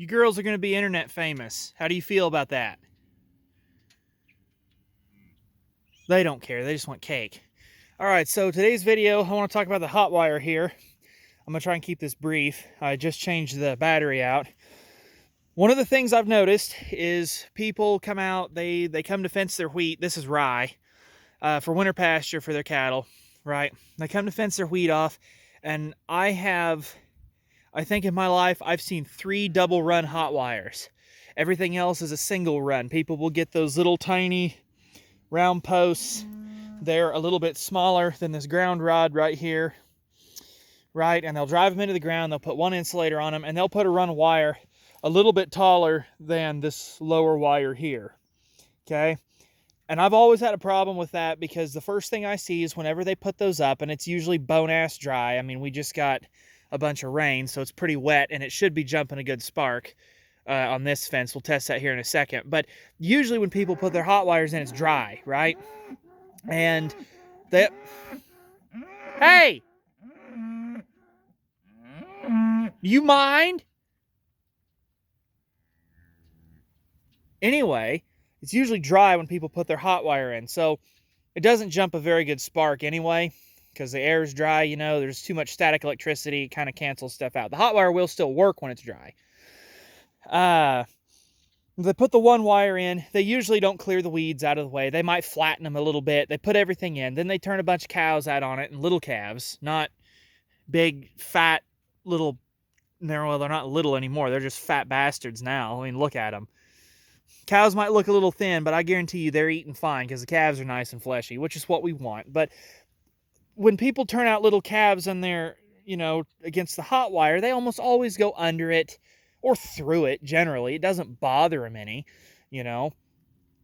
You girls are going to be internet famous. How do you feel about that? They don't care. They just want cake. All right, so today's video, I want to talk about the hot wire here. I'm going to try and keep this brief. I just changed the battery out. One of the things I've noticed is people come out, they come to fence their wheat. This is rye for winter pasture for their cattle, right? They come to fence their wheat off, and I think in my life, I've seen 3 double run hot wires. Everything else is a single run. People will get those little tiny round posts. They're a little bit smaller than this ground rod right here, right? And they'll drive them into the ground. They'll put one insulator on them, and they'll put a run of wire a little bit taller than this lower wire here, okay? And I've always had a problem with that because the first thing I see is whenever they put those up, and it's usually bone-ass dry. I mean, we just got a bunch of rain, so it's pretty wet, and it should be jumping a good spark on this fence. We'll test that here in a second. But usually when people put their hot wires in, it's dry, right? And they... Hey! You mind? Anyway, it's usually dry when people put their hot wire in, so it doesn't jump a very good spark anyway, because the air is dry, you know, there's too much static electricity, it kind of cancels stuff out. The hot wire will still work when it's dry. They put the one wire in, they usually don't clear the weeds out of the way. They might flatten them a little bit. They put everything in, then they turn a bunch of cows out on it, and little calves, not big, fat, little, well, they're not little anymore, they're just fat bastards now. I mean, look at them. Cows might look a little thin, but I guarantee you they're eating fine because the calves are nice and fleshy, which is what we want. But when people turn out little calves and they're, you know, against the hot wire, they almost always go under it or through it, generally. It doesn't bother them any, you know.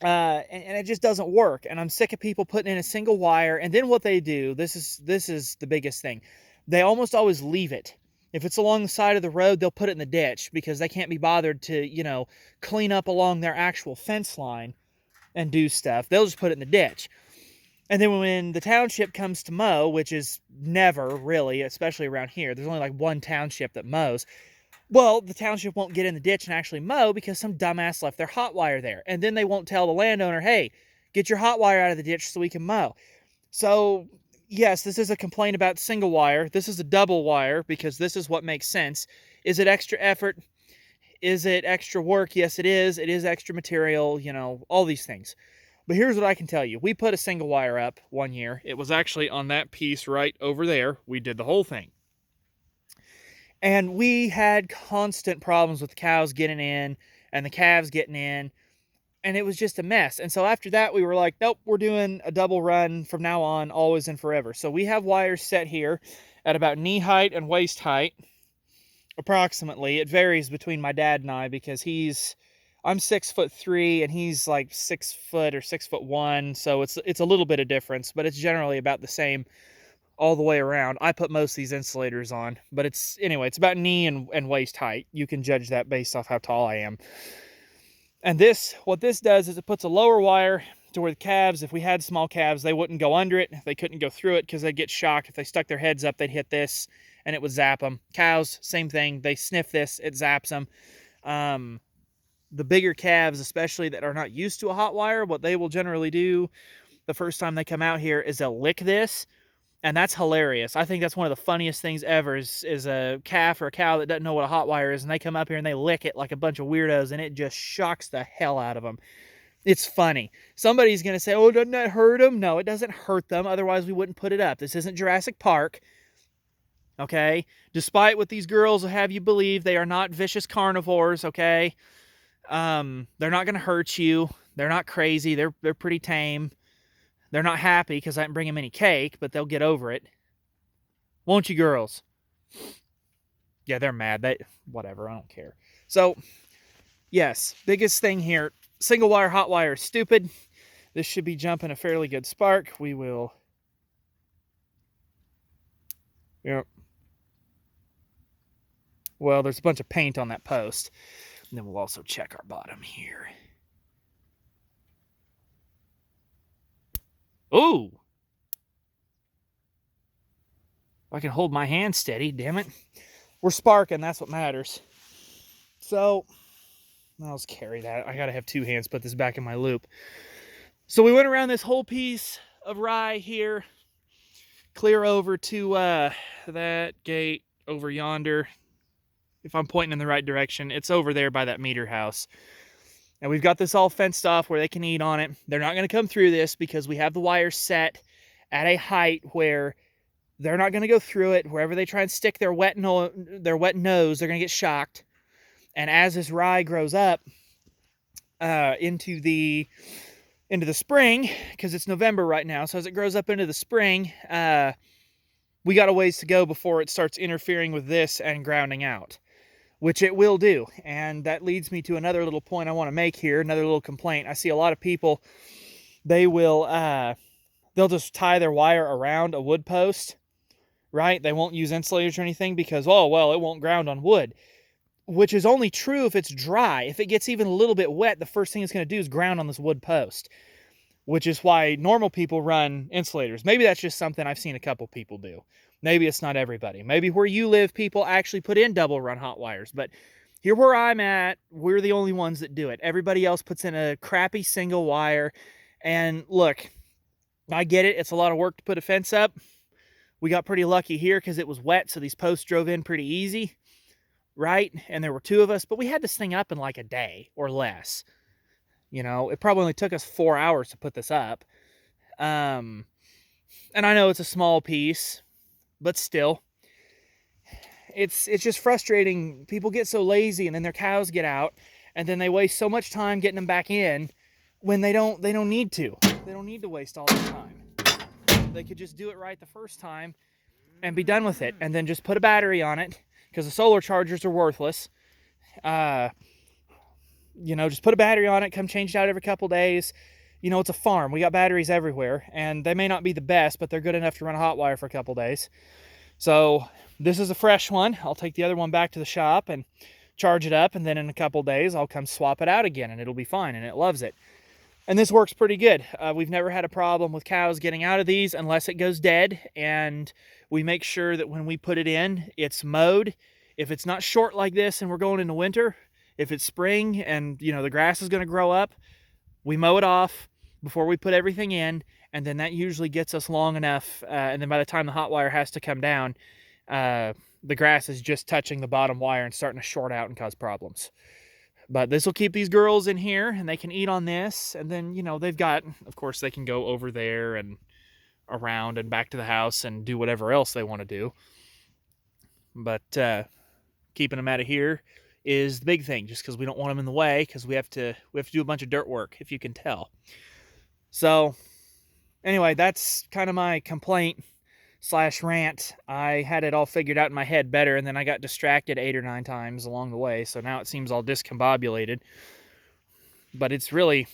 And it just doesn't work. And I'm sick of people putting in a single wire. And then what they do, this is the biggest thing. They almost always leave it. If it's along the side of the road, they'll put it in the ditch because they can't be bothered to, you know, clean up along their actual fence line and do stuff. They'll just put it in the ditch. And then when the township comes to mow, which is never really, especially around here, there's only like one township that mows. Well, the township won't get in the ditch and actually mow because some dumbass left their hot wire there. And then they won't tell the landowner, hey, get your hot wire out of the ditch so we can mow. So yes, this is a complaint about single wire. This is a double wire because this is what makes sense. Is it extra effort? Is it extra work? Yes, it is. It is extra material, you know, all these things. But here's what I can tell you. We put a single wire up one year. It was actually on that piece right over there. We did the whole thing. And we had constant problems with the cows getting in and the calves getting in. And it was just a mess. And so after that, we were like, nope, we're doing a double run from now on, always and forever. So we have wires set here at about knee height and waist height, approximately. It varies between my dad and I because I'm 6'3" and he's like 6 foot or 6'1". So it's a little bit of difference, but it's generally about the same all the way around. I put most of these insulators on, but it's about knee and waist height. You can judge that based off how tall I am. And what this does is it puts a lower wire to where the calves, if we had small calves, they wouldn't go under it. They couldn't go through it because they'd get shocked. If they stuck their heads up, they'd hit this and it would zap them. Cows, same thing. They sniff this, it zaps them. The bigger calves, especially that are not used to a hot wire, what they will generally do the first time they come out here is they'll lick this. And that's hilarious. I think that's one of the funniest things ever is a calf or a cow that doesn't know what a hot wire is, and they come up here and they lick it like a bunch of weirdos, and it just shocks the hell out of them. It's funny. Somebody's going to say, oh, doesn't that hurt them? No, it doesn't hurt them. Otherwise, we wouldn't put it up. This isn't Jurassic Park. Okay? Despite what these girls will have you believe, they are not vicious carnivores, okay? They're not going to hurt you. They're not crazy. They're pretty tame. They're not happy because I didn't bring them any cake, but they'll get over it. Won't you, girls? Yeah, they're mad. Whatever, I don't care. So, yes, biggest thing here, single wire, hot wire is stupid. This should be jumping a fairly good spark. We will... Yep. Well, there's a bunch of paint on that post. And then we'll also check our bottom here. Ooh! I can hold my hand steady, damn it. We're sparking, that's what matters. So I'll just carry that. I gotta have two hands to put this back in my loop. So we went around this whole piece of rye here, clear over to that gate over yonder. If I'm pointing in the right direction, it's over there by that meter house. And we've got this all fenced off where they can eat on it. They're not going to come through this because we have the wires set at a height where they're not going to go through it. Wherever they try and stick their wet nose, they're going to get shocked. And as this rye grows up into the spring, because it's November right now, so as it grows up into the spring, we got a ways to go before it starts interfering with this and grounding out, which it will do. And that leads me to another little point I want to make here, another little complaint. I see a lot of people, they'll just tie their wire around a wood post, right? They won't use insulators or anything because, oh, well, it won't ground on wood, which is only true if it's dry. If it gets even a little bit wet, the first thing it's going to do is ground on this wood post, which is why normal people run insulators. Maybe that's just something I've seen a couple people do. Maybe it's not everybody. Maybe where you live, people actually put in double run hot wires. But here where I'm at, we're the only ones that do it. Everybody else puts in a crappy single wire. And look, I get it. It's a lot of work to put a fence up. We got pretty lucky here because it was wet, so these posts drove in pretty easy, right? And there were two of us, but we had this thing up in like a day or less. You know, it probably only took us 4 hours to put this up. And I know it's a small piece, but still, it's just frustrating. People get so lazy, and then their cows get out, and then they waste so much time getting them back in when they don't need to. They don't need to waste all that time. They could just do it right the first time and be done with it, and then just put a battery on it, because the solar chargers are worthless. You know, just put a battery on it, come change it out every couple days. You know, it's a farm. We got batteries everywhere, and they may not be the best, but they're good enough to run a hot wire for a couple days. So this is a fresh one. I'll take the other one back to the shop and charge it up, and then in a couple days, I'll come swap it out again, and it'll be fine, and it loves it. And this works pretty good. We've never had a problem with cows getting out of these unless it goes dead, and we make sure that when we put it in, it's mowed. If it's not short like this and we're going into winter, if it's spring and, you know, the grass is going to grow up, we mow it off before we put everything in, and then that usually gets us long enough, and then by the time the hot wire has to come down, the grass is just touching the bottom wire and starting to short out and cause problems. But this will keep these girls in here, and they can eat on this, and then, you know, they've got, of course, they can go over there and around and back to the house and do whatever else they want to do. But keeping them out of here is the big thing, just because we don't want them in the way, because we have to do a bunch of dirt work, if you can tell. So anyway, that's kind of my complaint / rant. I had it all figured out in my head better, and then I got distracted 8 or 9 times along the way, so now it seems all discombobulated. But it's really,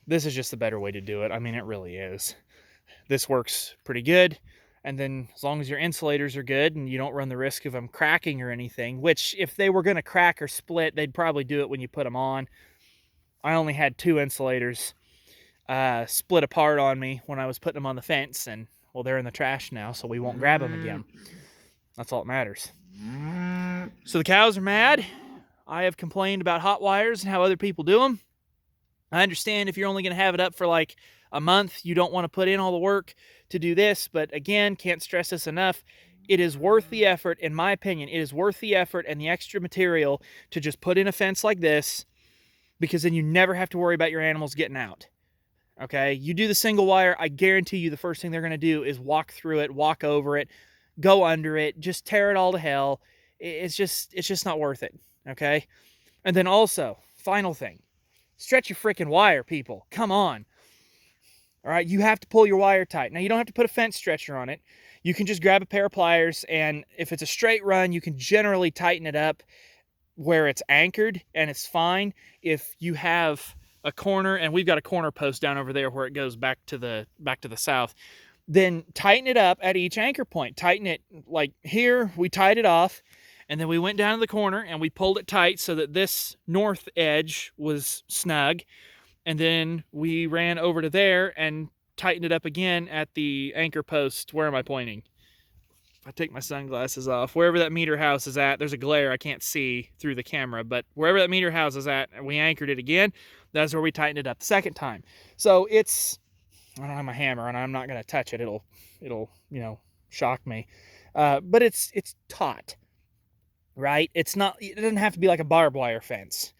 this is just the better way to do it. I mean, it really is. This works pretty good. And then as long as your insulators are good and you don't run the risk of them cracking or anything, which if they were going to crack or split, they'd probably do it when you put them on. I only had 2 insulators split apart on me when I was putting them on the fence, and well, they're in the trash now, so we won't grab them again. That's all that matters. So the cows are mad. I have complained about hot wires and how other people do them. I understand if you're only going to have it up for like a month, you don't want to put in all the work to do this, but again, can't stress this enough. It is worth the effort, in my opinion. It is worth the effort and the extra material to just put in a fence like this, because then you never have to worry about your animals getting out. Okay, you do the single wire, I guarantee you the first thing they're going to do is walk through it, walk over it, go under it, just tear it all to hell. It's just not worth it, okay? And then also, final thing, stretch your freaking wire, people. Come on. All right, you have to pull your wire tight. Now, you don't have to put a fence stretcher on it. You can just grab a pair of pliers, and if it's a straight run, you can generally tighten it up where it's anchored, and it's fine. If you have a corner, and we've got a corner post down over there where it goes back to the south, then tighten it up at each anchor point. Tighten it like here, we tied it off, and then we went down to the corner and we pulled it tight so that this north edge was snug. And then we ran over to there and tightened it up again at the anchor post. Where am I pointing? I take my sunglasses off. Wherever that meter house is at, there's a glare I can't see through the camera, but wherever that meter house is at, we anchored it again. That's where we tightened it up the second time. So it's, I don't have my hammer and I'm not going to touch it. It'll, you know, shock me. But it's taut, right? It doesn't have to be like a barbed wire fence.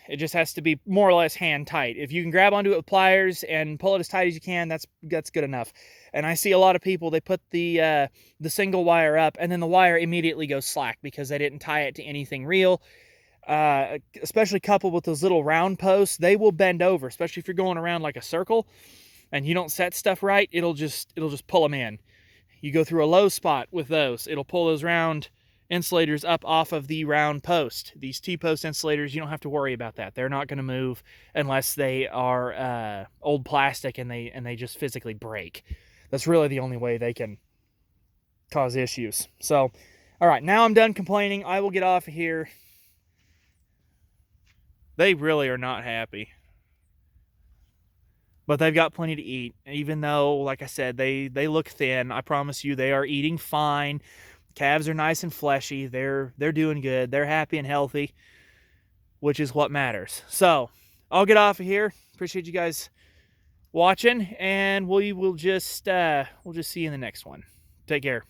It just has to be more or less hand tight. If you can grab onto it with pliers and pull it as tight as you can, that's good enough. And I see a lot of people, they put the single wire up and then the wire immediately goes slack because they didn't tie it to anything real. Especially coupled with those little round posts, they will bend over, especially if you're going around like a circle and you don't set stuff right, it'll just pull them in. You go through a low spot with those, it'll pull those round insulators up off of the round post. These T-post insulators, you don't have to worry about that. They're not going to move unless they are old plastic and they just physically break. That's really the only way they can cause issues. So, all right, now I'm done complaining. I will get off of here. They really are not happy. But they've got plenty to eat. Even though, like I said, they look thin, I promise you they are eating fine. Calves are nice and fleshy. They're doing good. They're happy and healthy, which is what matters. So I'll get off of here. Appreciate you guys watching, and we'll just see you in the next one. Take care.